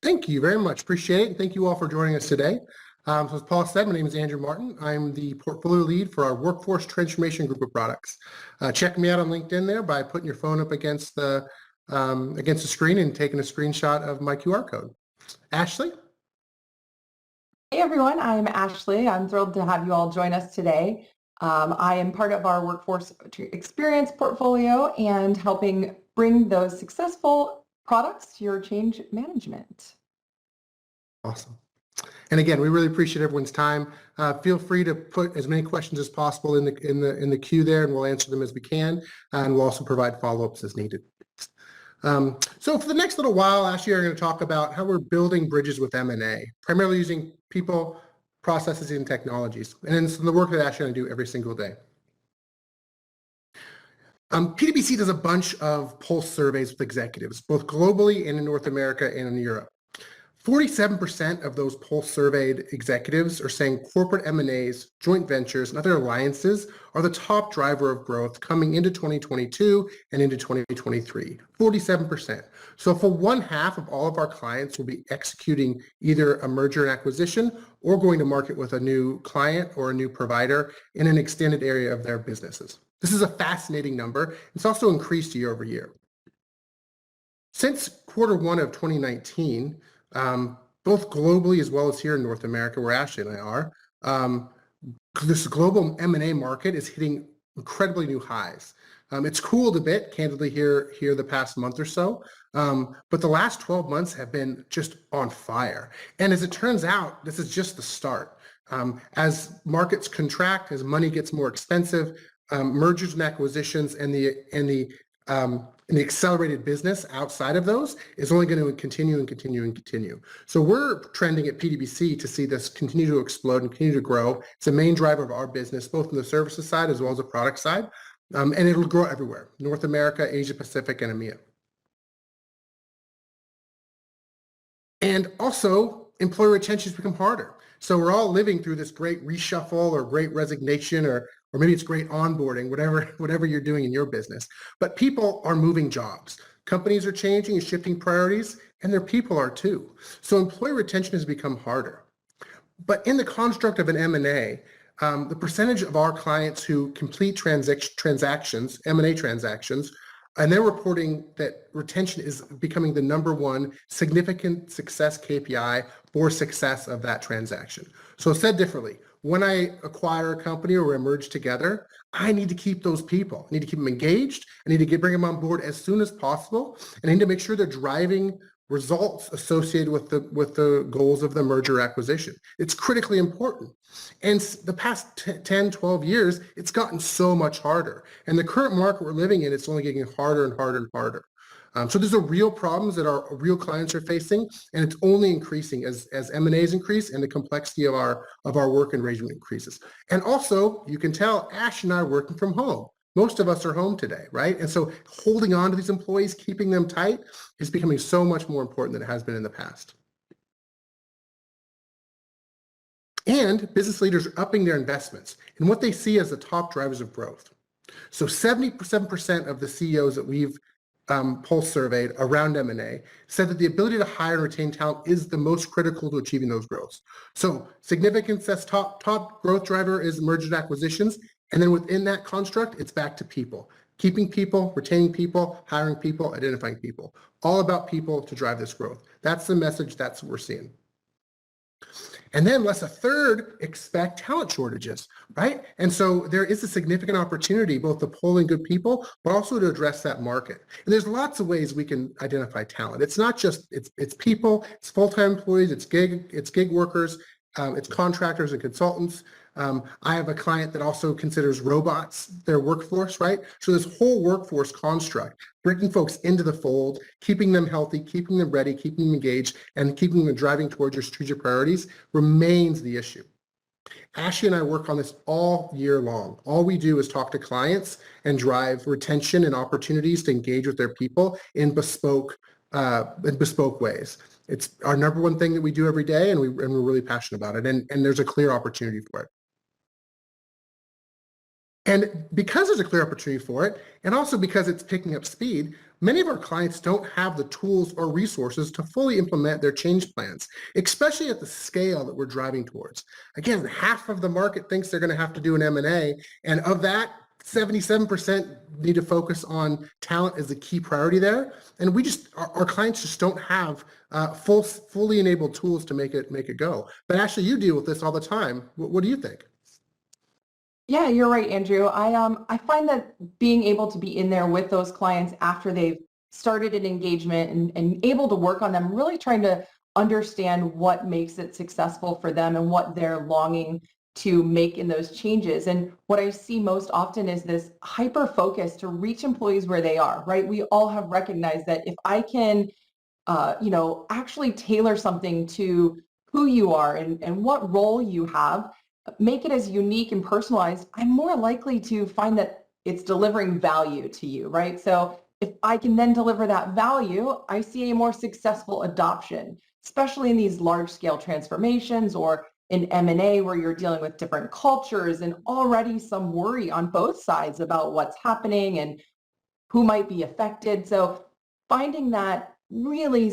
Thank you very much. Appreciate it. And thank you all for joining us today. So as Paul said, my name is Andrew Martin. I'm the portfolio lead for our workforce transformation group of products. Check me out on LinkedIn there by putting your phone up against the screen and taking a screenshot of my QR code. Ashley? Hey everyone, I'm Ashley. I'm thrilled to have you all join us today. I am part of our workforce experience portfolio and helping bring those successful products to your change management. Awesome. And again, we really appreciate everyone's time. Feel free to put as many questions as possible in the queue there, and we'll answer them as we can, and we'll also provide follow-ups as needed. So for the next little while, Ashley and I are going to talk about how we're building bridges with M&A, primarily using people, processes, and technologies. And it's the work that Ashley and I do every single day. PwC does a bunch of pulse surveys with executives, both globally and in North America and in Europe. 47% of those pulse surveyed executives are saying corporate M&As, joint ventures, and other alliances are the top driver of growth coming into 2022 and into 2023. 47%. So for one half of all of our clients will be executing either a merger and acquisition or going to market with a new client or a new provider in an extended area of their businesses. This is a fascinating number. It's also increased year over year. Since Q1 of 2019, both globally as well as here in North America, where Ashley and I are, this global M&A market is hitting incredibly new highs. It's cooled a bit, candidly, here the past month or so, but the last 12 months have been just on fire. And as it turns out, this is just the start. As markets contract, as money gets more expensive, mergers and acquisitions and the accelerated business outside of those is only going to continue and continue and continue. So we're trending at PwC to see this continue to explode and continue to grow. It's a main driver of our business, both on the services side as well as the product side. And it'll grow everywhere, North America, Asia Pacific, and EMEA. And also, employee retention has become harder. So we're all living through this great reshuffle or great resignation or maybe it's great onboarding, whatever you're doing in your business. But people are moving jobs. Companies are changing and shifting priorities, and their people are too. So employee retention has become harder. But in the construct of an M&A, the percentage of our clients who complete transactions, M&A transactions, and they're reporting that retention is becoming the #1 significant success KPI for success of that transaction. So said differently, when I acquire a company or we merge together, I need to keep those people. I need to keep them engaged. I need to bring them on board as soon as possible. And I need to make sure they're driving results associated with the goals of the merger acquisition. It's critically important. And the past 10, 12 years, it's gotten so much harder. And the current market we're living in, it's only getting harder and harder and harder. So these are real problems that our real clients are facing, and it's only increasing as M&As increase and the complexity of our work arrangement increases. And also, you can tell Ash and I are working from home. Most of us are home today, right? And so holding on to these employees, keeping them tight is becoming so much more important than it has been in the past. And business leaders are upping their investments in what they see as the top drivers of growth. So 77% of the CEOs that we've pulse surveyed around M&A said that the ability to hire and retain talent is the most critical to achieving those growths. So significance, that's top growth driver is mergers and acquisitions. And then within that construct, it's back to people. Keeping people, retaining people, hiring people, identifying people. All about people to drive this growth. That's the message, that's what we're seeing. And then less a third expect talent shortages, right? And so there is a significant opportunity both to pull in good people, but also to address that market. And there's lots of ways we can identify talent. It's not just, it's people, it's full-time employees, it's gig workers, it's contractors and consultants. I have a client that also considers robots their workforce, right? So this whole workforce construct, bringing folks into the fold, keeping them healthy, keeping them ready, keeping them engaged, and keeping them driving towards your strategic priorities remains the issue. Ashley and I work on this all year long. All we do is talk to clients and drive retention and opportunities to engage with their people in bespoke ways. It's our #1 thing that we do every day, and we're really passionate about it. And there's a clear opportunity for it. And because there's a clear opportunity for it, and also because it's picking up speed, many of our clients don't have the tools or resources to fully implement their change plans, especially at the scale that we're driving towards. Again, half of the market thinks they're going to have to do an M&A, and of that, 77% need to focus on talent as a key priority there. And our clients just don't have fully enabled tools to make it go. But Ashley, you deal with this all the time. What do you think? Yeah, you're right, Andrew. I find that being able to be in there with those clients after they've started an engagement and able to work on them, really trying to understand what makes it successful for them and what they're longing to make in those changes. And what I see most often is this hyper focus to reach employees where they are, right? We all have recognized that if I can actually tailor something to who you are and what role you have, make it as unique and personalized, I'm more likely to find that it's delivering value to you, right? So if I can then deliver that value, I see a more successful adoption, especially in these large scale transformations or in M&A where you're dealing with different cultures and already some worry on both sides about what's happening and who might be affected. So finding that really,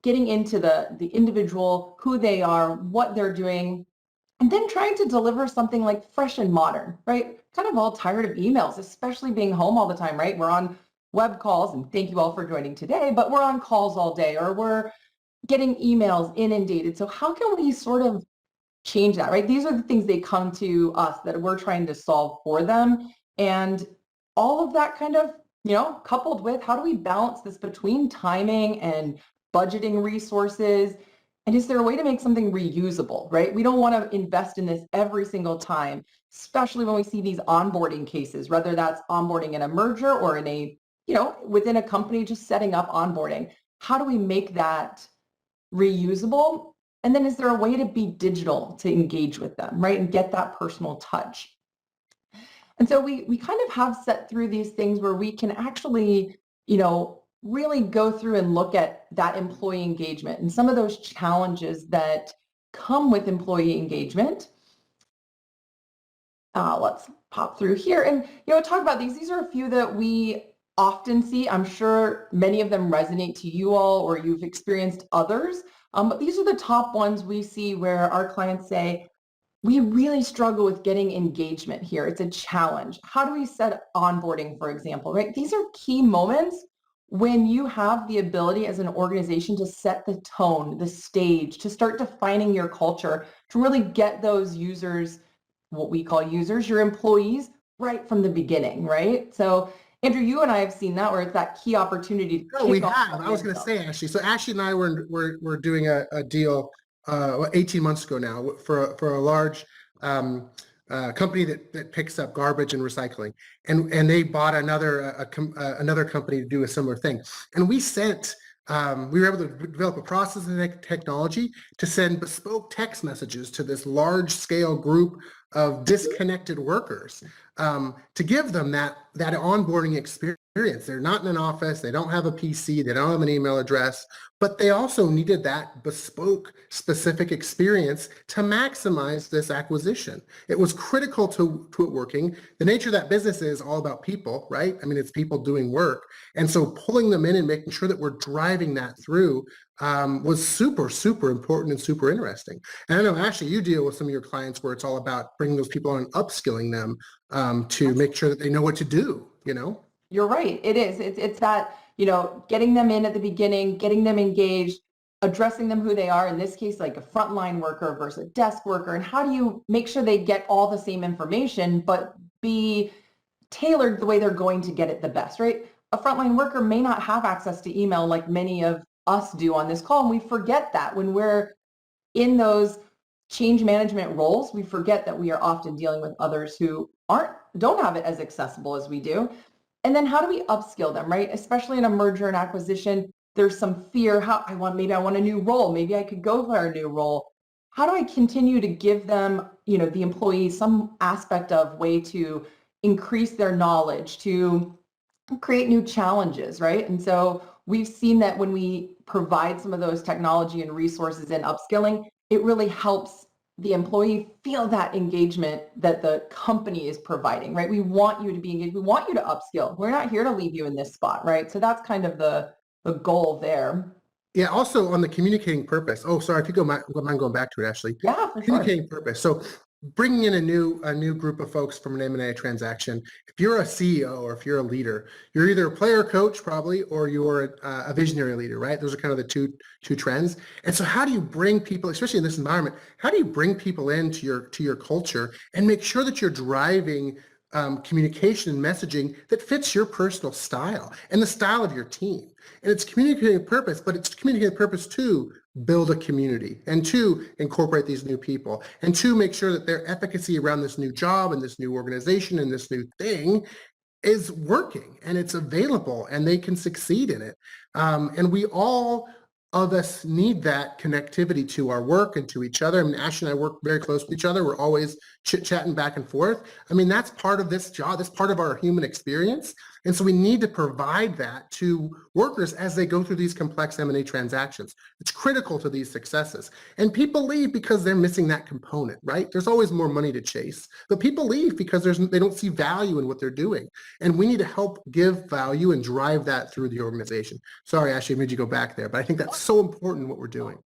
getting into the individual, who they are, what they're doing, and then trying to deliver something like fresh and modern, right? Kind of all tired of emails, especially being home all the time, right? We're on web calls, and thank you all for joining today, but we're on calls all day, or we're getting emails inundated. So how can we sort of change that, right? These are the things they come to us that we're trying to solve for them. And all of that kind of, coupled with how do we balance this between timing and budgeting resources? And is there a way to make something reusable, right? We don't want to invest in this every single time, especially when we see these onboarding cases, whether that's onboarding in a merger or in a, within a company, just setting up onboarding. How do we make that reusable? And then is there a way to be digital to engage with them, right? And get that personal touch. And so we kind of have set through these things where we can actually, really go through and look at that employee engagement and some of those challenges that come with employee engagement. Let's pop through here and, talk about these. These are a few that we often see. I'm sure many of them resonate to you all or you've experienced others. But these are the top ones we see where our clients say, we really struggle with getting engagement here. It's a challenge. How do we set onboarding, for example, right? These are key moments when you have the ability as an organization to set the tone, the stage, to start defining your culture, to really get those users, what we call users, your employees, right from the beginning, right? So Andrew, you and I have seen that where it's that key opportunity to We have. I was going to say, Ashley. So Ashley and I were doing a deal 18 months ago now for a large company that picks up garbage and recycling, and they bought another company to do a similar thing. And we were able to develop a process and technology to send bespoke text messages to this large scale group of disconnected workers to give them that onboarding experience. They're not in an office, they don't have a PC, they don't have an email address, but they also needed that bespoke, specific experience to maximize this acquisition. It was critical to it working. The nature of that business is all about people, right? I mean, it's people doing work. And so pulling them in and making sure that we're driving that through was super, super important and super interesting. And I know, Ashley, you deal with some of your clients where it's all about bringing those people on and upskilling them to make sure that they know what to do, You're right. It is. It's that, getting them in at the beginning, getting them engaged, addressing them who they are, in this case, like a frontline worker versus a desk worker. And how do you make sure they get all the same information, but be tailored the way they're going to get it the best, right? A frontline worker may not have access to email like many of us do on this call. And we forget that when we're in those change management roles, we forget that we are often dealing with others who don't have it as accessible as we do. And then how do we upskill them, right? Especially in a merger and acquisition, there's some fear. Maybe I want a new role. Maybe I could go for a new role. How do I continue to give them, the employees some aspect of way to increase their knowledge, to create new challenges, right? And so we've seen that when we provide some of those technology and resources in upskilling, it really helps the employee feel that engagement that the company is providing, right? We want you to be engaged. We want you to upskill. We're not here to leave you in this spot, right? So that's kind of the goal there. Yeah, also on the communicating purpose. Oh, sorry, if you mind going back to it, Ashley. Yeah, for sure. Communicating purpose. So bringing in a new group of folks from an M&A transaction. If you're a CEO or if you're a leader, you're either a player coach probably, or you're a visionary leader, right? Those are kind of the two trends. And so how do you bring people, especially in this environment, how do you bring people into your culture and make sure that you're driving communication and messaging that fits your personal style and the style of your team? And it's communicating purpose, but it's communicating purpose to build a community and to incorporate these new people and to make sure that their efficacy around this new job and this new organization and this new thing is working and it's available and they can succeed in it. And we all of us need that connectivity to our work and to each other. I mean, Ash and I work very close with each other. We're always chit-chatting back and forth. I mean, that's part of this job. That's part of our human experience. And so we need to provide that to workers as they go through these complex M&A transactions. It's critical to these successes. And people leave because they're missing that component, right? There's always more money to chase, but people leave because they don't see value in what they're doing. And we need to help give value and drive that through the organization. Sorry, Ashley, I made you go back there, but I think that's so important what we're doing.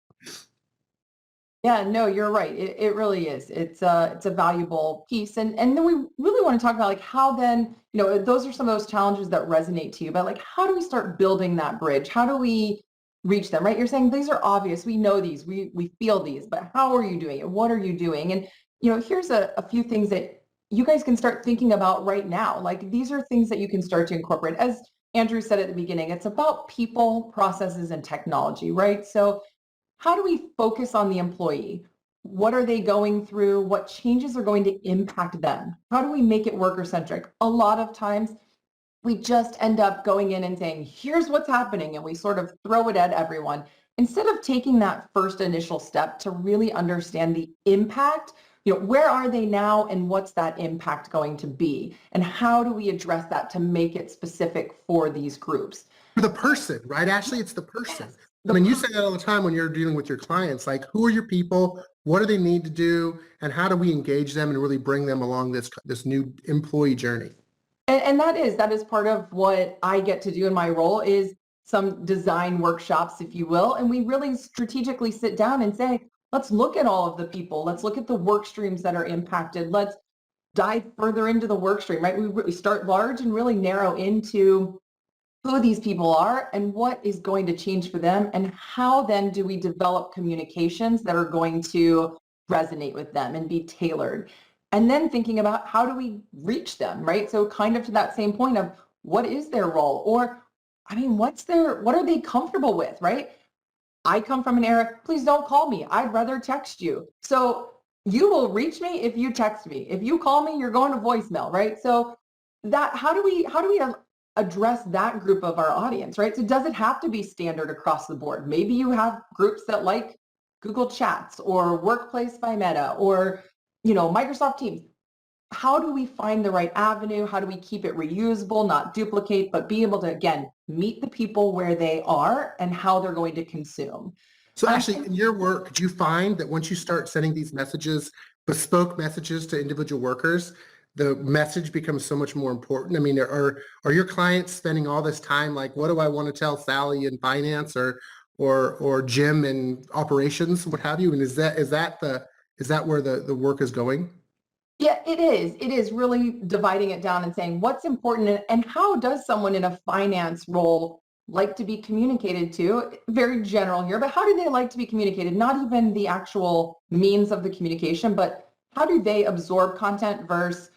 Yeah, no, you're right. It really is. It's a valuable piece. And then we really want to talk about like how then, those are some of those challenges that resonate to you, but like how do we start building that bridge? How do we reach them, right? You're saying these are obvious. We know these, we feel these, but how are you doing it? What are you doing? And, here's a few things that you guys can start thinking about right now. Like these are things that you can start to incorporate. As Andrew said at the beginning, it's about people, processes, and technology, right? So how do we focus on the employee? What are they going through? What changes are going to impact them? How do we make it worker-centric? A lot of times we just end up going in and saying, here's what's happening, and we sort of throw it at everyone instead of taking that first initial step to really understand the impact. Where are they now and what's that impact going to be? And how do we address that to make it specific for these groups? For the person, right, Ashley? It's the person. I mean, you say that all the time when you're dealing with your clients, like who are your people? What do they need to do? And how do we engage them and really bring them along this new employee journey? And that is part of what I get to do in my role is some design workshops, if you will. And we really strategically sit down and say, let's look at all of the people. Let's look at the work streams that are impacted. Let's dive further into the work stream, right? We start large and really narrow into who these people are and what is going to change for them, and how then do we develop communications that are going to resonate with them and be tailored. And then thinking about how do we reach them, right? So kind of to that same point of what is their role, or I mean, what are they comfortable with, right? I come from an era, please don't call me. I'd rather text you. So you will reach me if you text me. If you call me, you're going to voicemail, right? So that how do we address that group of our audience, right? So does it have to be standard across the board? Maybe you have groups that like Google Chats or Workplace by Meta or, Microsoft Teams. How do we find the right avenue? How do we keep it reusable, not duplicate, but be able to, again, meet the people where they are and how they're going to consume? So Ashley, in your work, do you find that once you start sending these messages, bespoke messages to individual workers, the message becomes so much more important? I mean, are your clients spending all this time like, what do I want to tell Sally in finance or Jim in operations, what have you? And is that where the work is going? Yeah, it is. It is really dividing it down and saying what's important and how does someone in a finance role like to be communicated to? Very general here, but how do they like to be communicated? Not even the actual means of the communication, but how do they absorb content versus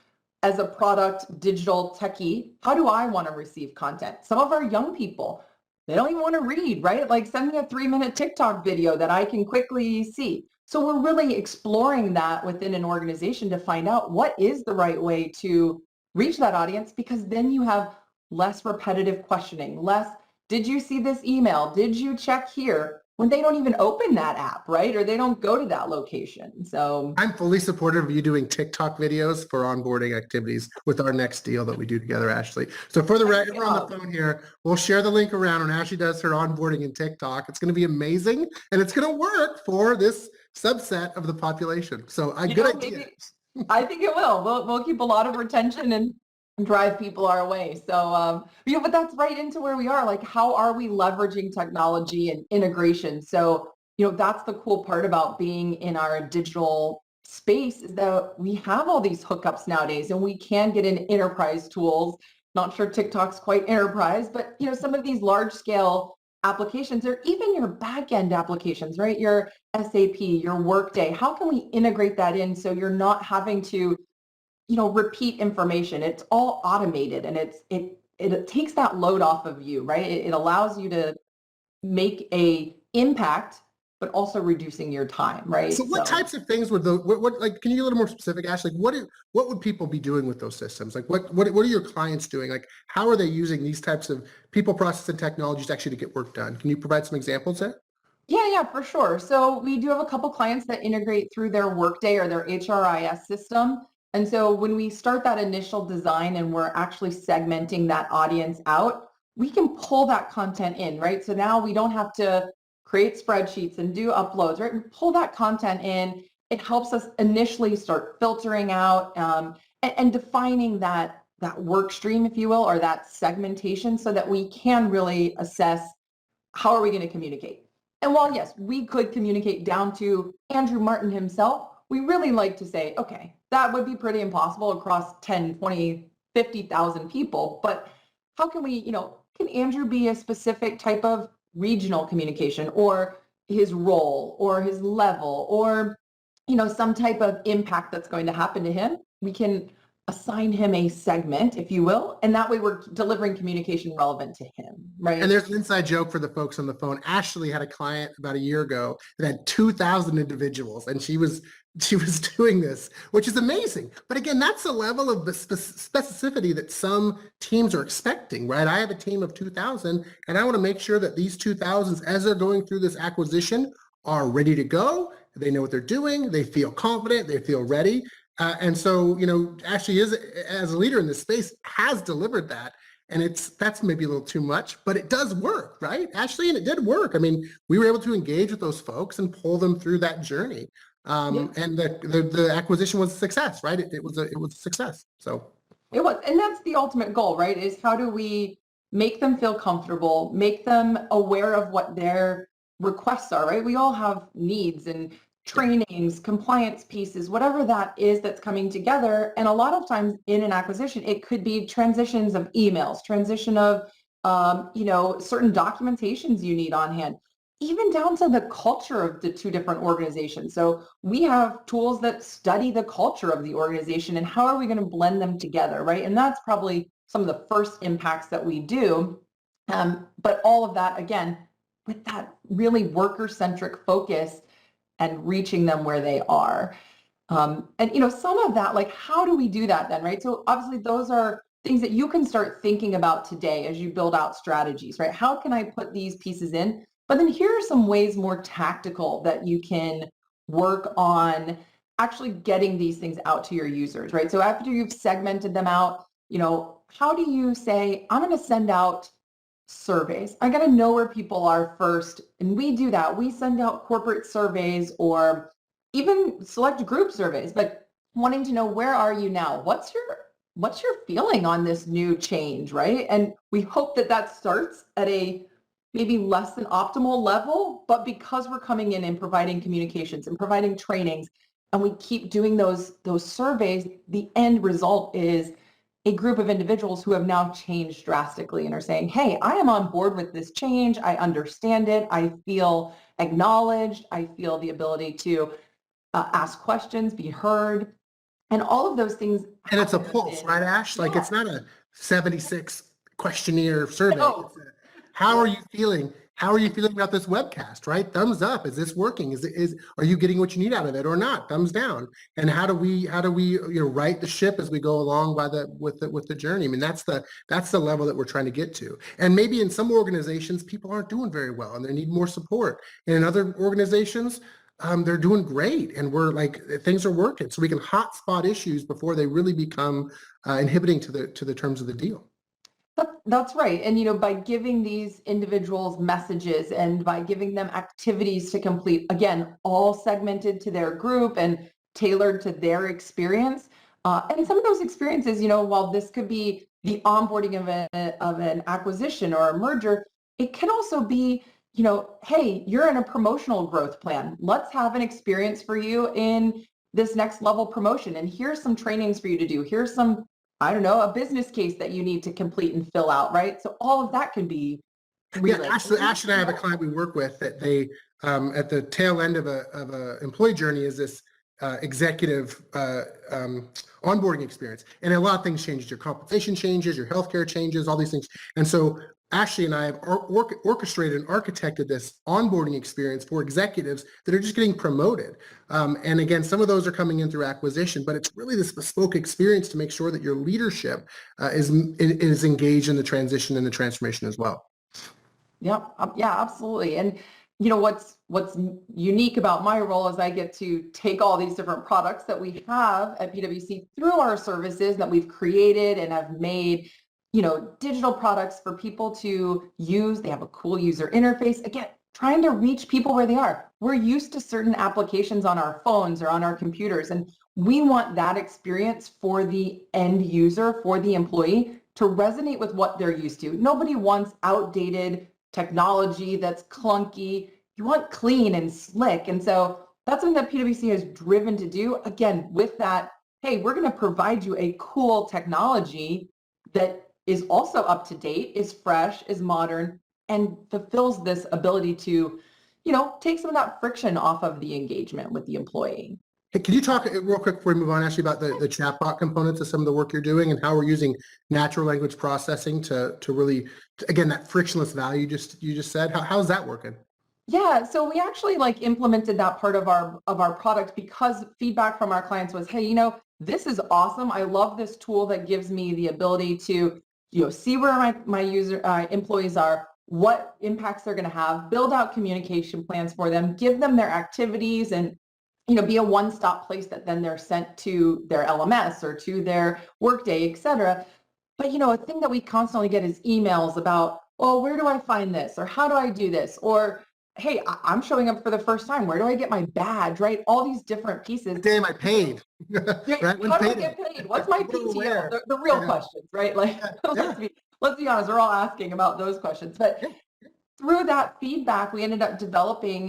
as a product digital techie, how do I want to receive content? Some of our young people, they don't even want to read, right? Like send me a 3-minute TikTok video that I can quickly see. So we're really exploring that within an organization to find out what is the right way to reach that audience, because then you have less repetitive questioning, less, did you see this email? Did you check here? when they don't even open that app, right? Or they don't go to that location. So I'm fully supportive of you doing TikTok videos for onboarding activities with our next deal that we do together, Ashley. So for the record, we're on the phone here. We'll share the link around when Ashley does her onboarding in TikTok. It's going to be amazing, and it's going to work for this subset of the population. So good idea. maybe I think it will. We'll keep a lot of retention and drive people our way. So, but that's right into where we are. Like, how are we leveraging technology and integration? So, that's the cool part about being in our digital space is that we have all these hookups nowadays, and we can get in enterprise tools. Not sure TikTok's quite enterprise, but some of these large scale applications or even your back end applications, right? Your SAP, your Workday, how can we integrate that in so you're not having to, repeat information? It's all automated, and it takes that load off of you, right? It allows you to make a impact, but also reducing your time, right? So what types of things would those, like, can you get a little more specific, Ash? Like, what would people be doing with those systems? Like, what are your clients doing? Like, how are they using these types of people, process, and technologies actually to get work done? Can you provide some examples there? Yeah, for sure. So we do have a couple clients that integrate through their Workday or their HRIS system. And so when we start that initial design and we're actually segmenting that audience out, we can pull that content in, right? So now we don't have to create spreadsheets and do uploads, right? We pull that content in. It helps us initially start filtering out and defining that work stream, if you will, or that segmentation so that we can really assess how are we going to communicate. And while, yes, we could communicate down to Andrew Martin himself, we really like to say, okay, that would be pretty impossible across 10, 20, 50,000 people. But how can we, can Andrew be a specific type of regional communication or his role or his level or, some type of impact that's going to happen to him? We can assign him a segment, if you will, and that way we're delivering communication relevant to him, right? And there's an inside joke for the folks on the phone. Ashley had a client about a year ago that had 2,000 individuals, and she was doing this, which is amazing. But again, that's the level of the specificity that some teams are expecting, right? I have a team of 2,000, and I want to make sure that these 2,000s, as they're going through this acquisition, are ready to go. They know what they're doing. They feel confident. They feel ready. And so, Ashley is, as a leader in this space, has delivered that. And that's maybe a little too much, but it does work, right, Ashley? And it did work. I mean, we were able to engage with those folks and pull them through that journey. And the acquisition was a success, right? It was a success. So it was, and that's the ultimate goal, right? Is how do we make them feel comfortable, make them aware of what their requests are, right? We all have needs and trainings, compliance pieces, whatever that is that's coming together. And a lot of times in an acquisition, it could be transitions of emails, transition of, certain documentations you need on hand, even down to the culture of the two different organizations. So we have tools that study the culture of the organization and how are we going to blend them together, right? And that's probably some of the first impacts that we do. But all of that, again, with that really worker-centric focus and reaching them where they are. And, some of that, like, how do we do that then, right? So obviously those are things that you can start thinking about today as you build out strategies, right? How can I put these pieces in? But then here are some ways more tactical that you can work on actually getting these things out to your users, right? So after you've segmented them out, how do you say, I'm going to send out surveys. I got to know where people are first. And we do that. We send out corporate surveys or even select group surveys, but wanting to know, where are you now? What's your feeling on this new change, right? And we hope that starts at a maybe less than optimal level, but because we're coming in and providing communications and providing trainings, and we keep doing those surveys, the end result is a group of individuals who have now changed drastically and are saying, hey, I am on board with this change. I understand it. I feel acknowledged. I feel the ability to ask questions, be heard, and all of those things. And it's a pulse, right, Ash? Like, it's not a 76 questionnaire survey. No. How are you feeling how are you feeling about this webcast, right? Thumbs up. Is this working? Are you getting what you need out of it or not? Thumbs down. And how do we right the ship as we go along with the journey? I mean, that's the level that we're trying to get to. And maybe in some organizations, people aren't doing very well and they need more support. And in other organizations, they're doing great, and we're like, things are working. So we can hotspot issues before they really become inhibiting to the terms of the deal. That's right. And, by giving these individuals messages and by giving them activities to complete, again, all segmented to their group and tailored to their experience. And some of those experiences, while this could be the onboarding of an acquisition or a merger, it can also be, hey, you're in a promotional growth plan. Let's have an experience for you in this next level promotion. And here's some trainings for you to do. Here's some, I don't know, a business case that you need to complete and fill out, right? So all of that can be Yeah, Ash and I have a client we work with that they, at the tail end of a employee journey is this executive onboarding experience. And a lot of things changes. Your compensation changes, your healthcare changes, all these things. And so Ashley and I have orchestrated and architected this onboarding experience for executives that are just getting promoted. And again, some of those are coming in through acquisition, but it's really this bespoke experience to make sure that your leadership is engaged in the transition and the transformation as well. Yeah, absolutely. And what's unique about my role is I get to take all these different products that we have at PwC through our services that we've created and have made, digital products for people to use. They have a cool user interface. Again, trying to reach people where they are. We're used to certain applications on our phones or on our computers, and we want that experience for the end user, for the employee, to resonate with what they're used to. Nobody wants outdated technology that's clunky. You want clean and slick. And so that's something that PwC has driven to do. Again, with that, hey, we're going to provide you a cool technology that is also up to date, is fresh, is modern, and fulfills this ability to, take some of that friction off of the engagement with the employee. Hey, can you talk real quick before we move on, Ashley, about the chatbot components of some of the work you're doing and how we're using natural language processing to really, again, that frictionless value you just said? How's that working? Yeah, so we actually implemented that part of our product because feedback from our clients was, hey, this is awesome. I love this tool that gives me the ability to, see where my user employees are, what impacts they're going to have, build out communication plans for them, give them their activities, and be a one-stop place that then they're sent to their LMS or to their Workday, et cetera. But, a thing that we constantly get is emails about, oh, where do I find this? Or how do I do this? Or, hey, I'm showing up for the first time. Where do I get my badge, right? All these different pieces. What day am I paid? Right? How do I get paid? What's my PTO? The real questions, right? Let's be honest, we're all asking about those questions. But through that feedback, we ended up developing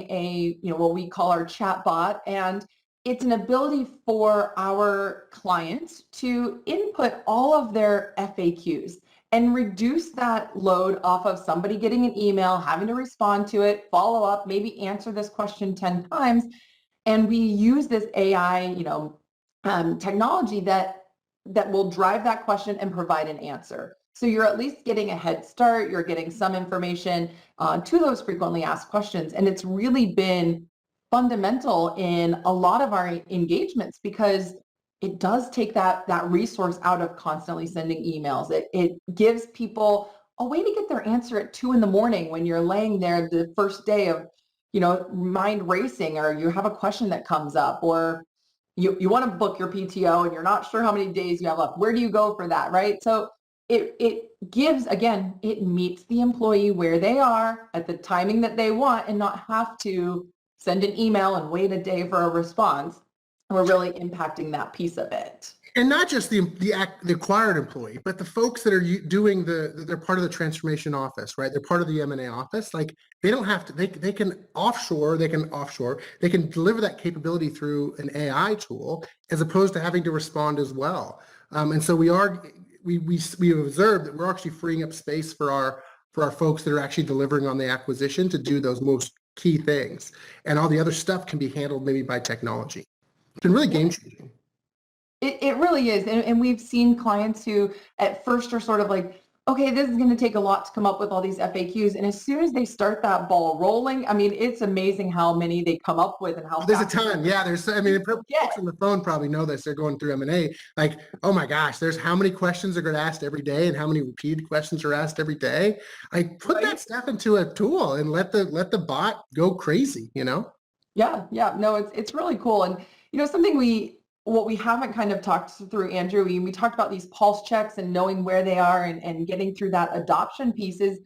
what we call our chat bot. And it's an ability for our clients to input all of their FAQs and reduce that load off of somebody getting an email, having to respond to it, follow up, maybe answer this question 10 times. And we use this AI, technology that will drive that question and provide an answer. So you're at least getting a head start. You're getting some information to those frequently asked questions. And it's really been fundamental in a lot of our engagements because it does take that resource out of constantly sending emails. It gives people a way to get their answer at 2 a.m. when you're laying there the first day of, mind racing, or you have a question that comes up, or you want to book your PTO and you're not sure how many days you have left. Where do you go for that, right? So it gives, again, it meets the employee where they are at the timing that they want and not have to send an email and wait a day for a response. We're really impacting that piece of it. And not just the acquired employee, but the folks that are doing they're part of the transformation office, right? They're part of the M&A office. Like they don't have to, they can offshore, they can deliver that capability through an AI tool as opposed to having to respond as well. And so we have observed that we're actually freeing up space for our folks that are actually delivering on the acquisition to do those most key things. And all the other stuff can be handled maybe by technology. It's been really game changing. It really is. And we've seen clients who at first are sort of like, okay, this is going to take a lot to come up with all these FAQs. And as soon as they start that ball rolling, I mean, it's amazing how many they come up with and how There's a fast ton. Yeah, I mean, get. folks on the phone probably know this. They're going through M&A. Like, oh my gosh, there's how many questions are getting asked every day and how many repeated questions are asked every day. I put that Right? stuff into a tool and let the bot go crazy, you know? Yeah. No, it's really cool. And something what we haven't kind of talked through, Andrew, we talked about these pulse checks and knowing where they are and getting through that adoption piece is,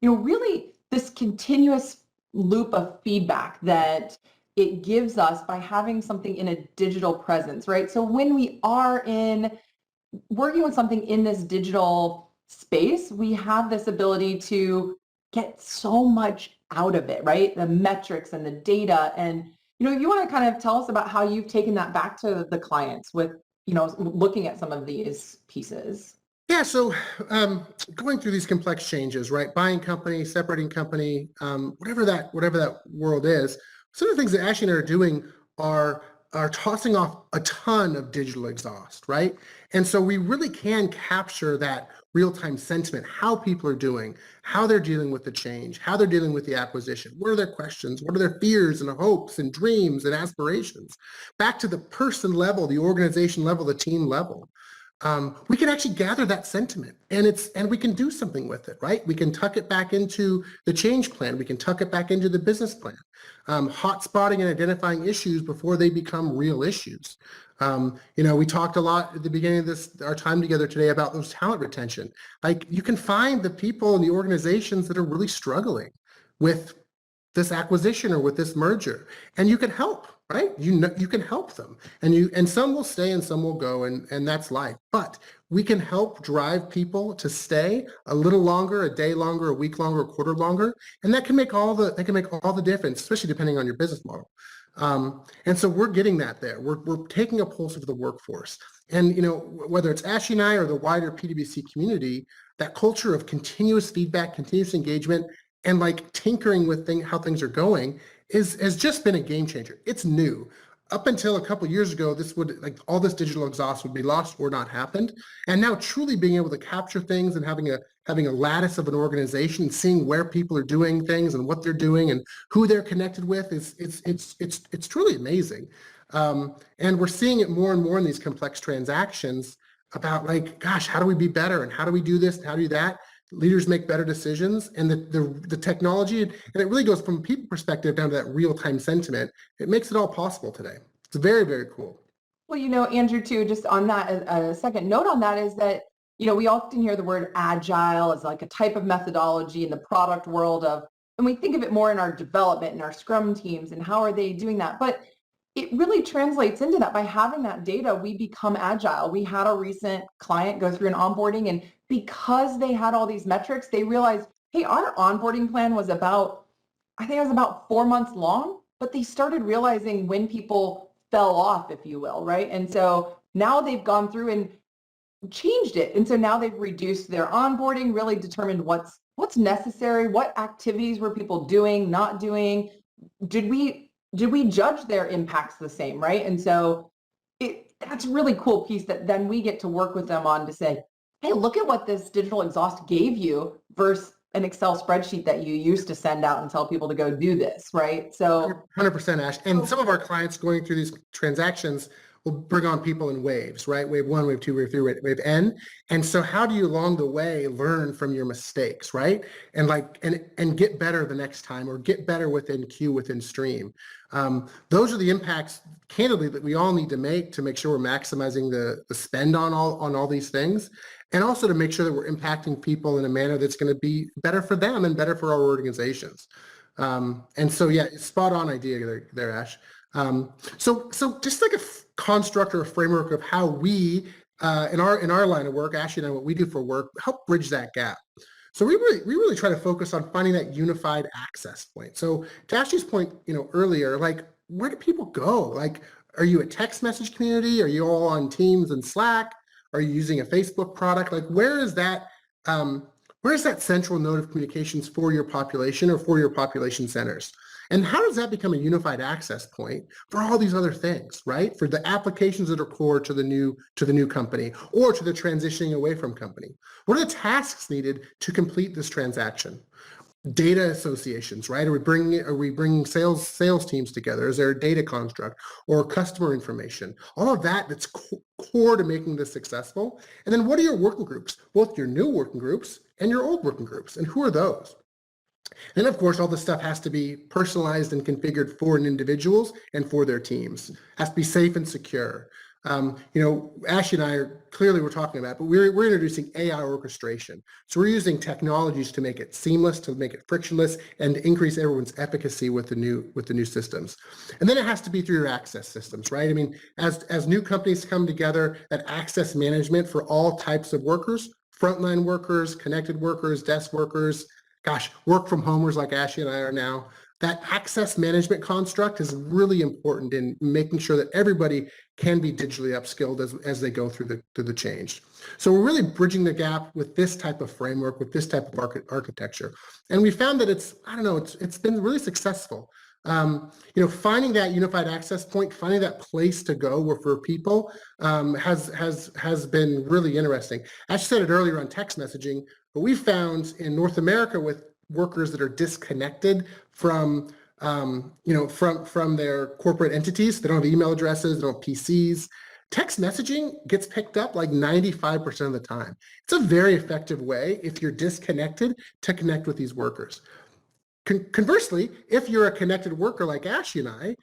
really this continuous loop of feedback that it gives us by having something in a digital presence, right? So when we are working with something in this digital space, we have this ability to get so much out of it, right? The metrics and the data. And, if you want to kind of tell us about how you've taken that back to the clients with, looking at some of these pieces. Yeah, so going through these complex changes, right? Buying company, separating company, whatever that world is. Some of the things that Ashley and I are doing are tossing off a ton of digital exhaust, right? And so we really can capture that real-time sentiment, how people are doing, how they're dealing with the change, how they're dealing with the acquisition. What are their questions? What are their fears and hopes and dreams and aspirations? Back to the person level, the organization level, the team level. We can actually gather that sentiment and we can do something with it, right? We can tuck it back into the change plan. We can tuck it back into the business plan. Hot spotting and identifying issues before they become real issues. We talked a lot at the beginning of our time together today about those talent retention. Like you can find the people in the organizations that are really struggling with this acquisition or with this merger, and you can help, right? You can help them, and some will stay and some will go, and that's life. But we can help drive people to stay a little longer, a day longer, a week longer, a quarter longer, and that can make all the difference, especially depending on your business model. And so we're getting that there. We're taking a pulse of the workforce, and whether it's Ashley and I or the wider PwC community, that culture of continuous feedback, continuous engagement, and like tinkering with how things are going has just been a game changer. It's new. Up until a couple of years ago, all this digital exhaust would be lost or not happened. And now truly being able to capture things and having a lattice of an organization, seeing where people are doing things and what they're doing and who they're connected with it's truly amazing. And we're seeing it more and more in these complex transactions about like, gosh, how do we be better? And how do we do this? And how do we do that? Leaders make better decisions, and the technology, and it really goes from a people perspective down to that real-time sentiment. It makes it all possible today. It's very, very cool. Well, Andrew, too, just on that, a second note on that is that, we often hear the word agile as like a type of methodology in the product world and we think of it more in our development and our Scrum teams and how are they doing that. But it really translates into that. By having that data, we become agile. We had a recent client go through an onboarding, and because they had all these metrics, they realized, hey, our onboarding plan was I think it was about 4 months long, but they started realizing when people fell off, if you will, right? And so now they've gone through and changed it. And so now they've reduced their onboarding, really determined what's necessary, what activities were people doing, not doing. Did we judge their impacts the same, right? And so that's a really cool piece that then we get to work with them on to say, hey, look at what this digital exhaust gave you versus an Excel spreadsheet that you used to send out and tell people to go do this, right? So 100%, Ash. And some of our clients going through these transactions will bring on people in waves, right? Wave 1, wave 2, wave 3, wave N. And so how do you along the way learn from your mistakes, right? And get better the next time, or get better within queue, within stream. Those are the impacts, candidly, that we all need to make sure we're maximizing the spend on all these things, and also to make sure that we're impacting people in a manner that's going to be better for them and better for our organizations. And so, yeah, spot on idea there, Ash. So just like a construct or a framework of how we, in our line of work, Ashley and I, what we do for work, help bridge that gap. So we really try to focus on finding that unified access point. So to Ashley's point, earlier, like, where do people go? Like, are you a text message community? Are you all on Teams and Slack? Are you using a Facebook product? Like, where is that central node of communications for your population or for your population centers? And how does that become a unified access point for all these other things, right? For the applications that are core to the new company or to the transitioning away from company. What are the tasks needed to complete this transaction? Data associations, right? Are we bringing sales teams together? Is there a data construct or customer information? All of that's core to making this successful. And then what are your working groups? Both your new working groups and your old working groups. And who are those? And of course, all this stuff has to be personalized and configured for individuals and for their teams. It has to be safe and secure. Ashley and I are clearly we're talking about, but we're introducing AI orchestration. So we're using technologies to make it seamless, to make it frictionless, and to increase everyone's efficacy with the new systems. And then it has to be through your access systems, right? I mean, as new companies come together, that access management for all types of workers, frontline workers, connected workers, desk workers, work from homers like Ashley and I are now. That access management construct is really important in making sure that everybody can be digitally upskilled as they go through the change. So we're really bridging the gap with this type of framework, with this type of architecture. And we found that it's been really successful. Finding that unified access point, finding that place to go where for people has been really interesting. As you said it earlier on text messaging, but we found in North America with workers that are disconnected from their corporate entities, they don't have email addresses, they don't have PCs. Text messaging gets picked up like 95% of the time. It's a very effective way if you're disconnected to connect with these workers. Conversely, if you're a connected worker like Ashley and I,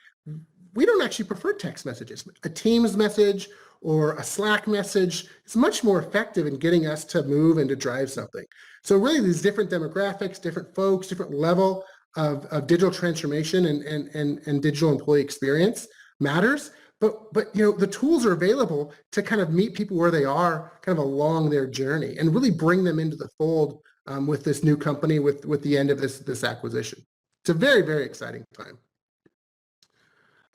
we don't actually prefer text messages. A Teams message or a Slack message is much more effective in getting us to move and to drive something. So really these different demographics, different folks, different level of digital transformation and digital employee experience matters. But the tools are available to kind of meet people where they are kind of along their journey and really bring them into the fold with this new company, with the end of this acquisition. It's a very, very exciting time.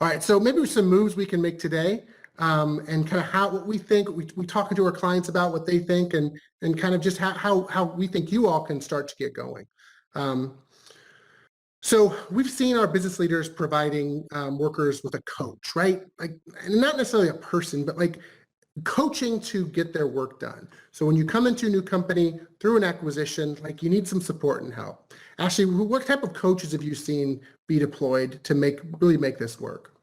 All right, so maybe some moves we can make today and kind of what we think, we talking to our clients about what they think and kind of just how we think you all can start to get going. So we've seen our business leaders providing workers with a coach, right? Like, not necessarily a person, but like coaching to get their work done. So when you come into a new company through an acquisition, like you need some support and help. Ashley, what type of coaches have you seen be deployed to really make this work?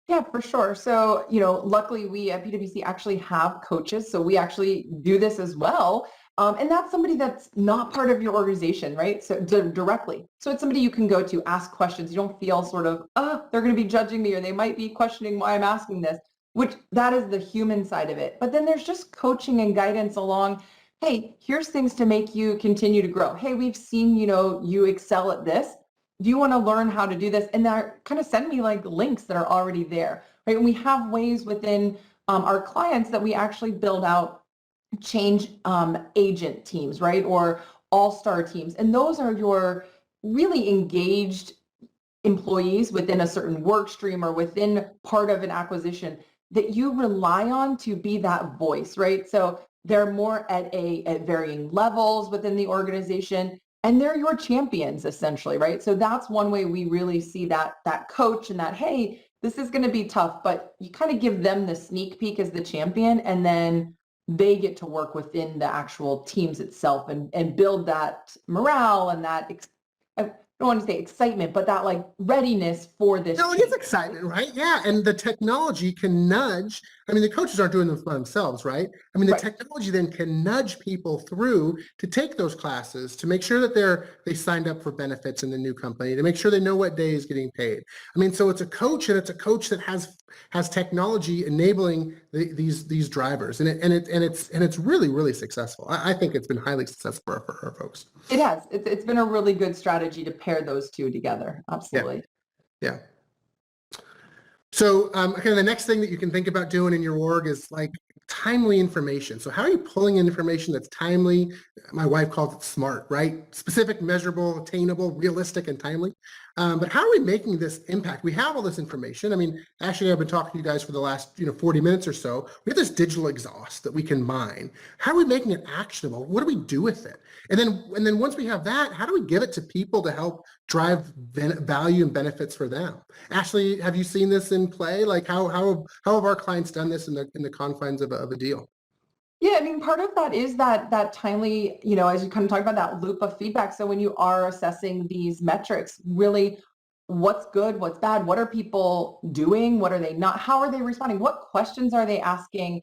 Yeah, for sure. So, luckily we at PwC actually have coaches. So we actually do this as well. And that's somebody that's not part of your organization, right? So directly. So it's somebody you can go to, ask questions. You don't feel sort of, they're going to be judging me or they might be questioning why I'm asking this, which that is the human side of it. But then there's just coaching and guidance along, hey, here's things to make you continue to grow. Hey, we've seen, you excel at this. Do you want to learn how to do this? And they're kind of send me like links that are already there, right? And we have ways within our clients that we actually build out change agent teams, right? Or all-star teams. And those are your really engaged employees within a certain work stream or within part of an acquisition that you rely on to be that voice, right? So they're more at varying levels within the organization. And they're your champions essentially, right? So that's one way we really see that coach and that, hey, this is going to be tough, but you kind of give them the sneak peek as the champion, and then they get to work within the actual teams itself and build that morale and that, I don't want to say excitement, but that like readiness for this. No, it is excitement, right? Yeah, and the technology can nudge. I mean, the coaches aren't doing them by themselves, right? I mean, the technology then can nudge people through to take those classes, to make sure that they signed up for benefits in the new company, to make sure they know what day is getting paid. I mean, so it's a coach, and it's a coach that has technology enabling these drivers, and it's really, really successful. I think it's been highly successful for our folks. It has. It's been a really good strategy to pair those two together. Absolutely. Yeah. So the next thing that you can think about doing in your org is like timely information. So how are you pulling in information that's timely? My wife calls it SMART, right? Specific, measurable, attainable, realistic, and timely. But how are we making this impact? We have all this information. I mean, actually, I've been talking to you guys for the last 40 minutes or so. We have this digital exhaust that we can mine. How are we making it actionable? What do we do with it? And then once we have that, how do we give it to people to help drive value and benefits for them? Ashley, have you seen this in play? Like how have our clients done this in the confines of a deal? Yeah, I mean, part of that is that timely, as you kind of talk about that loop of feedback. So when you are assessing these metrics, really what's good, what's bad, what are people doing, what are they not, how are they responding, what questions are they asking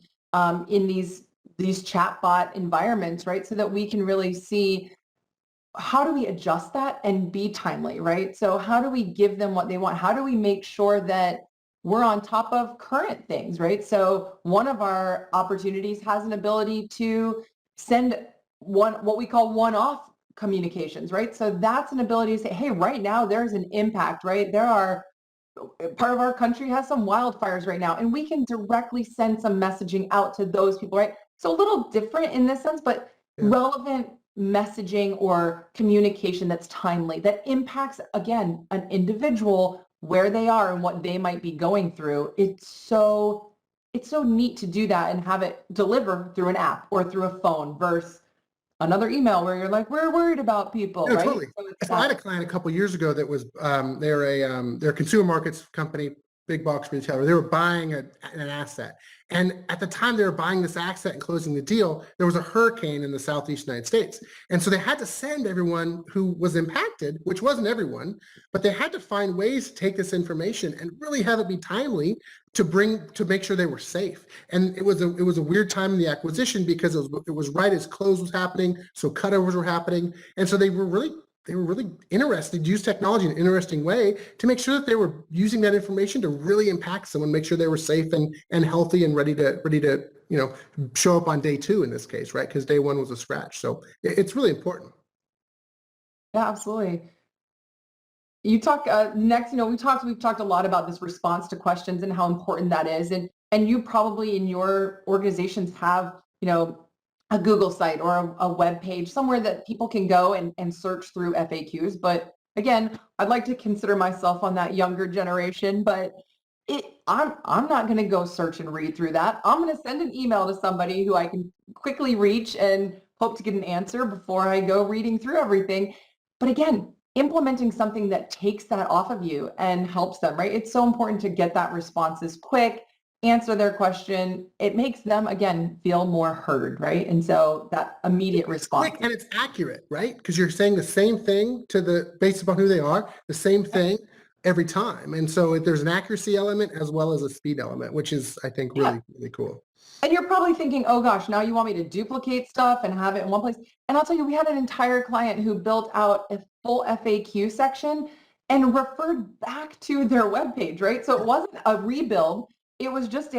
in these chatbot environments, right? So that we can really see how do we adjust that and be timely, right? So how do we give them what they want? How do we make sure that we're on top of current things, right? So one of our opportunities has an ability to send what we call one-off communications, right? So that's an ability to say, hey, right now there's an impact, right? Part of our country has some wildfires right now, and we can directly send some messaging out to those people, right? So a little different in this sense, but relevant messaging or communication that's timely, that impacts, again, an individual, where they are and what they might be going through. It's so neat to do that and have it deliver through an app or through a phone versus another email where you're like, we're worried about people, No, right? totally. So I had a client a couple of years ago that was they're a consumer markets company, big box retailer. They were buying an asset, and at the time they were buying this asset and closing the deal, there was a hurricane in the southeast United States, and so they had to send everyone who was impacted, which wasn't everyone, but they had to find ways to take this information and really have it be timely to make sure they were safe. And it was a weird time in the acquisition because it was right as close was happening, so cutovers were happening, and so they were really interested to use technology in an interesting way to make sure that they were using that information to really impact someone, make sure they were safe and healthy and ready to show up on day two in this case, right? Because day one was a scratch. So it's really important. Yeah, absolutely. You talk next, we've talked a lot about this response to questions and how important that is. And you probably in your organizations have, a Google site or a web page somewhere that people can go and search through FAQs. But again, I'd like to consider myself on that younger generation, but I'm not going to go search and read through that. I'm going to send an email to somebody who I can quickly reach and hope to get an answer before I go reading through everything. But again, implementing something that takes that off of you and helps them, right? It's so important to get that responses quick, answer their question. It makes them, again, feel more heard, right? And so that immediate response. Quick and it's accurate, right? Because you're saying the same thing based upon who they are, the same thing every time. And so there's an accuracy element as well as a speed element, which is, I think, really, really cool. And you're probably thinking, oh gosh, now you want me to duplicate stuff and have it in one place. And I'll tell you, we had an entire client who built out a full FAQ section and referred back to their webpage, right? So it wasn't a rebuild. It was just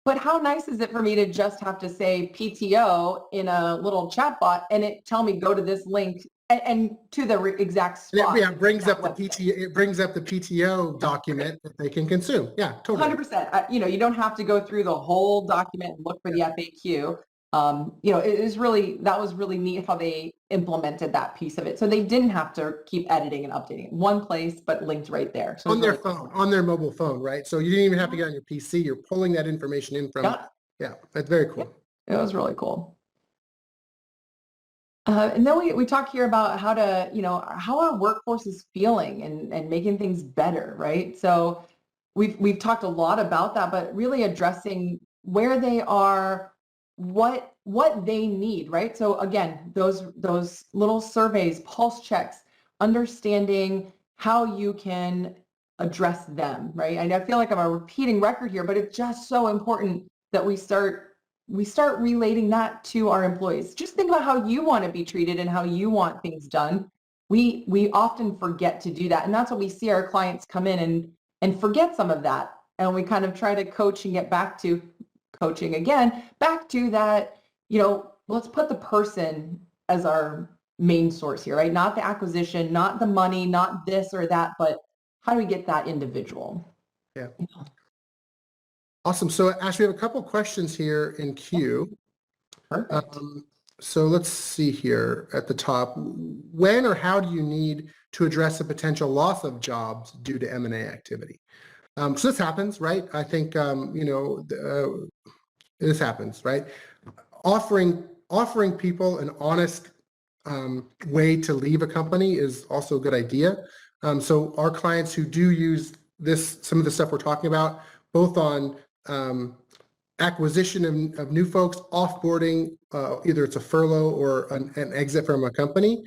but how nice is it for me to just have to say PTO in a little chatbot and it tell me go to this link and to the exact spot. Yeah, it brings up the PTO. It brings up the PTO document that they can consume. Yeah, totally. 100%. You don't have to go through the whole document and look for the FAQ. That was really neat how they implemented that piece of it. So they didn't have to keep editing and updating it. One place, but linked right there. So on their phone, on their mobile phone, right? So you didn't even have to get on your PC. You're pulling that information in from. Yeah, that's very cool. It was really cool. And then we talk here about how our workforce is feeling and making things better, right? So we've talked a lot about that, but really addressing where they are, what they need, right? So again, those little surveys, pulse checks, understanding how you can address them, right? And I feel like I'm a repeating record here, but it's just so important that we start relating that to our employees. Just think about how you want to be treated and how you want things done. We often forget to do that. And that's what we see our clients come in and forget some of that. And we kind of try to coach and get back to coaching again, back to that, let's put the person as our main source here, right? Not the acquisition, not the money, not this or that, but how do we get that individual? Yeah. Awesome. So Ashley, we have a couple questions here in queue. Perfect. So let's see here at the top. When or how do you need to address a potential loss of jobs due to M&A activity? So this happens, right? I think, this happens, right? Offering people an honest way to leave a company is also a good idea. So our clients who do use some of the stuff we're talking about, both on acquisition of new folks, offboarding, either it's a furlough or an exit from a company,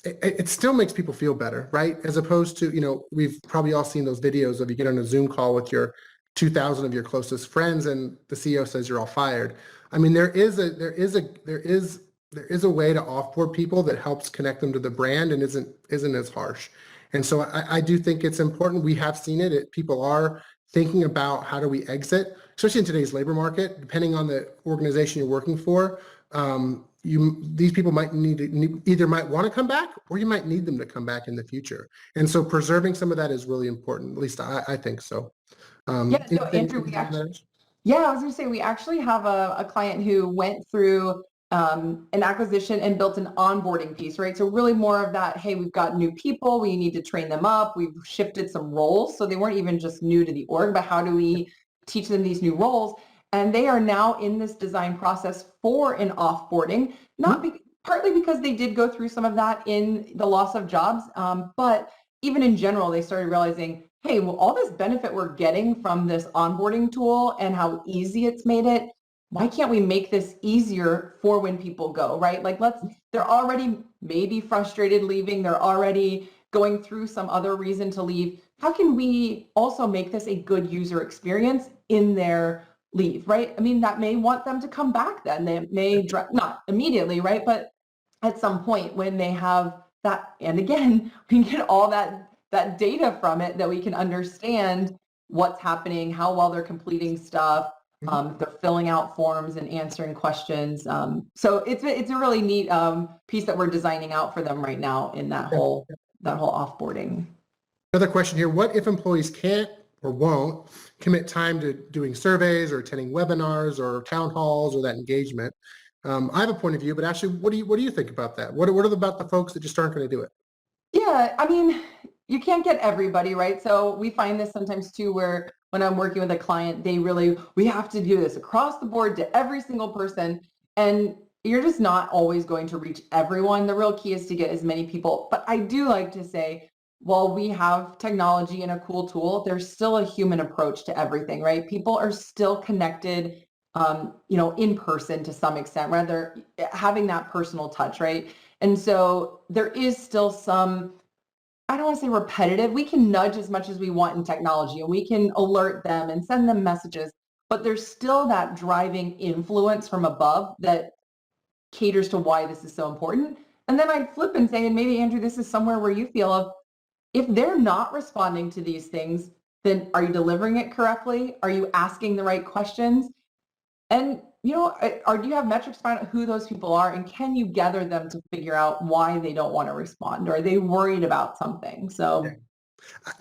it still makes people feel better, right? As opposed to, we've probably all seen those videos of you get on a Zoom call with your 2,000 of your closest friends and the CEO says you're all fired. I mean, there is a way to offboard people that helps connect them to the brand and isn't as harsh. And so I do think it's important. We have seen it. People are thinking about how do we exit, especially in today's labor market, depending on the organization you're working for. These people might either might want to come back or you might need them to come back in the future. And so preserving some of that is really important. At least I think so. Yeah, so Andrew, I was going to say, we actually have a client who went through an acquisition and built an onboarding piece, right? So really more of that, hey, we've got new people, we need to train them up. We've shifted some roles. So they weren't even just new to the org, but how do we teach them these new roles? And they are now in this design process for an offboarding, partly because they did go through some of that in the loss of jobs, but even in general, they started realizing, hey, well, all this benefit we're getting from this onboarding tool and how easy it's made it, why can't we make this easier for when people go, right? Like they're already maybe frustrated leaving, they're already going through some other reason to leave. How can we also make this a good user experience in their leave, right? I mean, that may want them to come back then. They may, not immediately, right? But at some point when they have that, and again, we can get all that data from it that we can understand what's happening, how well they're completing stuff, they're filling out forms and answering questions. So it's a really neat piece that we're designing out for them right now in that whole offboarding. Another question here, what if employees can't or won't commit time to doing surveys or attending webinars or town halls or that engagement? I have a point of view, but actually, what do you think about that? What are about the folks that just aren't going to do it? Yeah, I mean, you can't get everybody, right? So we find this sometimes too, where when I'm working with a client, we have to do this across the board to every single person. And you're just not always going to reach everyone. The real key is to get as many people. But I do like to say, while we have technology and a cool tool, there's still a human approach to everything, right? People are still connected, in person to some extent, rather having that personal touch, right? And so there is still some, I don't want to say repetitive. We can nudge as much as we want in technology and we can alert them and send them messages, but there's still that driving influence from above that caters to why this is so important. And then I'd flip and say, and maybe Andrew, this is somewhere where you feel if they're not responding to these things, then are you delivering it correctly? Are you asking the right questions? And, do you have metrics to find out who those people are? And can you gather them to figure out why they don't want to respond? Or are they worried about something? So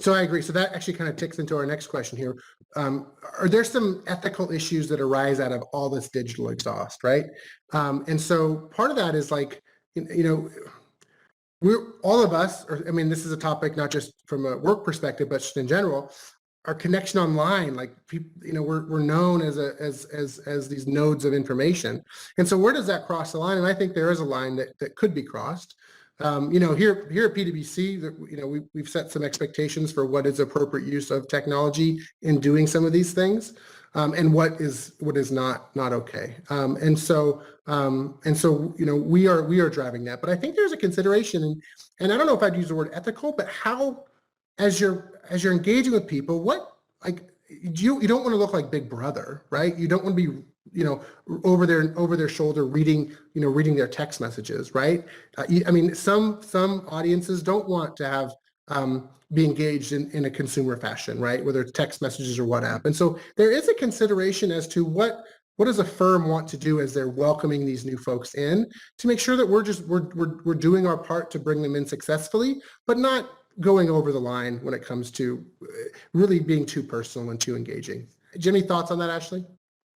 I agree. So that actually kind of ticks into our next question here. Are there some ethical issues that arise out of all this digital exhaust, right? And so part of that is like, we're all of us, this is a topic not just from a work perspective, but just in general, our connection online, like people, we're known as these nodes of information. And so where does that cross the line? And I think there is a line that could be crossed. Here at PwC, we've set some expectations for what is appropriate use of technology in doing some of these things, and what is not okay. And so we are driving that. But I think there's a consideration, and I don't know if I'd use the word ethical, but how, as you're engaging with people, you don't want to look like Big Brother, right? You don't want to be, over their shoulder reading their text messages, right? Some audiences don't want to have be engaged in a consumer fashion, right? Whether it's text messages or WhatsApp. And so there is a consideration as to what does a firm want to do as they're welcoming these new folks in, to make sure that we're doing our part to bring them in successfully, but not going over the line when it comes to really being too personal and too engaging. Do you have any thoughts on that, Ashley?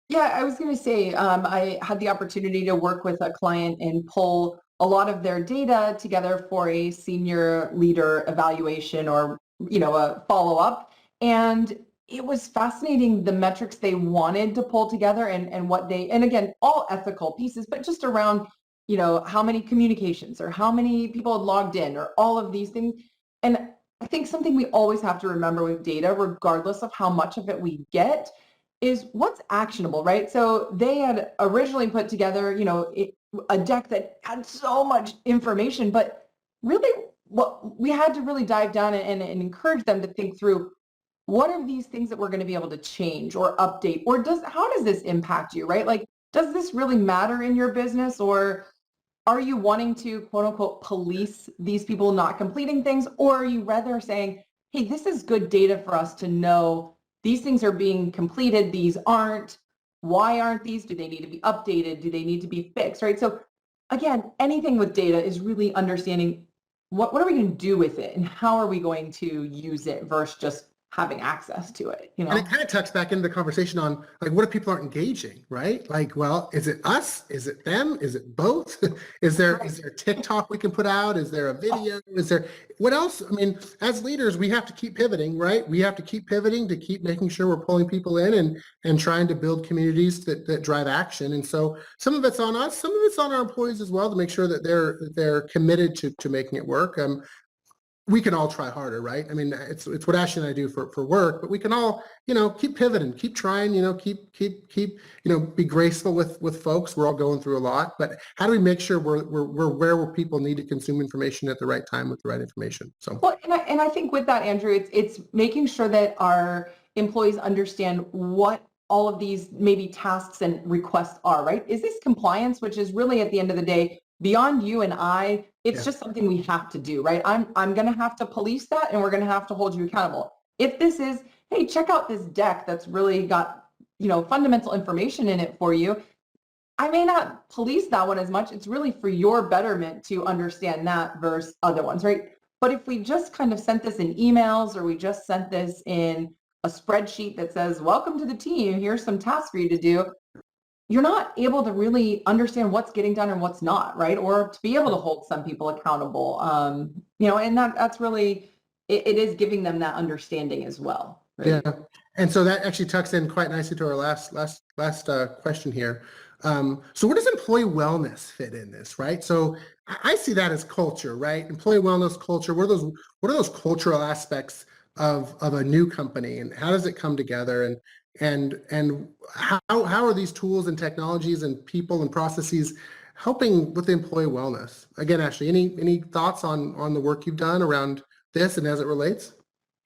Yeah, I was going to say, I had the opportunity to work with a client and pull a lot of their data together for a senior leader evaluation or, a follow-up. And it was fascinating the metrics they wanted to pull together and what and again, all ethical pieces, but just around, how many communications or how many people had logged in or all of these things. And I think something we always have to remember with data, regardless of how much of it we get, is what's actionable, right? So they had originally put together, a deck that had so much information, but really what we had to really dive down and encourage them to think through what are these things that we're going to be able to change or update, or how does this impact you, right? Like, does this really matter in your business, or are you wanting to quote unquote police these people not completing things, or are you rather saying, hey, this is good data for us to know these things are being completed, these aren't. Why aren't these? Do they need to be updated? Do they need to be fixed, right? So again, anything with data is really understanding what are we going to do with it and how are we going to use it versus just having access to it, And it kind of tucks back into the conversation on like, what if people aren't engaging, right? Like, well, is it us? Is it them? Is it both? Is there TikTok we can put out? Is there a video? Is there, what else? I mean, as leaders, we have to keep pivoting, right? We have to keep pivoting to keep making sure we're pulling people in and trying to build communities that drive action. And so some of it's on us, some of it's on our employees as well to make sure that they're committed to making it work. We can all try harder, right? I mean, it's what Ashley and I do for work, but we can all, keep pivoting, keep trying, keep, be graceful with folks. We're all going through a lot, but how do we make sure we're where people need to consume information at the right time with the right information? So, well, and I think with that, Andrew, it's making sure that our employees understand what all of these maybe tasks and requests are, right? Is this compliance, which is really at the end of the day, beyond you and I, it's just something we have to do, right? I'm going to have to police that and we're going to have to hold you accountable. If this is, hey, check out this deck that's really got, fundamental information in it for you, I may not police that one as much. It's really for your betterment to understand that versus other ones, right? But if we just kind of sent this in emails or we just sent this in a spreadsheet that says, welcome to the team, here's some tasks for you to do, you're not able to really understand what's getting done and what's not, right? Or to be able to hold some people accountable, and that's really, it is giving them that understanding as well. Right? Yeah. And so that actually tucks in quite nicely to our last question here. So where does employee wellness fit in this, right? So I see that as culture, right? Employee wellness, culture. What are those cultural aspects of a new company, and how does it come together? And how are these tools and technologies and people and processes helping with the employee wellness? Again, Ashley, any thoughts on the work you've done around this and as it relates?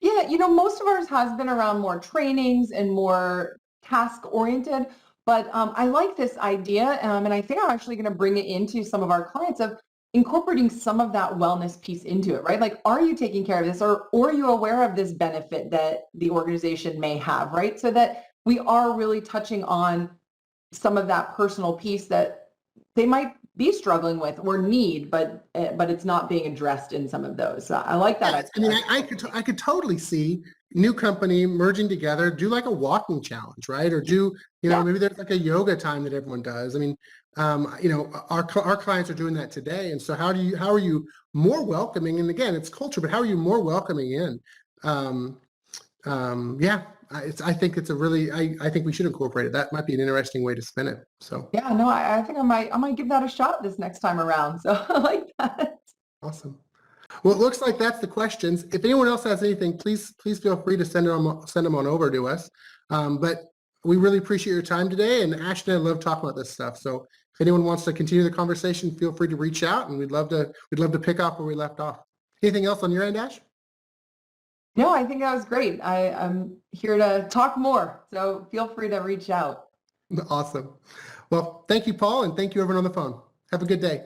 Yeah, most of ours has been around more trainings and more task oriented, but I like this idea, and I think I'm actually going to bring it into some of our clients of incorporating some of that wellness piece into it, right? Like, are you taking care of this, or are you aware of this benefit that the organization may have, right? So that we are really touching on some of that personal piece that they might be struggling with or need, but it's not being addressed in some of those. So I like that. I mean, I could totally see new company merging together, do like a walking challenge, right? Or do, maybe there's like a yoga time that everyone does. I mean, our clients are doing that today. And so how are you more welcoming? And again, it's culture, but how are you more welcoming in? I think it's I think we should incorporate it. That might be an interesting way to spin it. So yeah, no, I think I might give that a shot this next time around. So I like that. Awesome. Well, it looks like that's the questions. If anyone else has anything, please feel free to send them on over to us. But we really appreciate your time today. And Ashton and I love talking about this stuff. So if anyone wants to continue the conversation, feel free to reach out, and we'd love to pick up where we left off. Anything else on your end, Ash? No, I think that was great. I'm here to talk more. So feel free to reach out. Awesome. Well, thank you, Paul, and thank you everyone on the phone. Have a good day.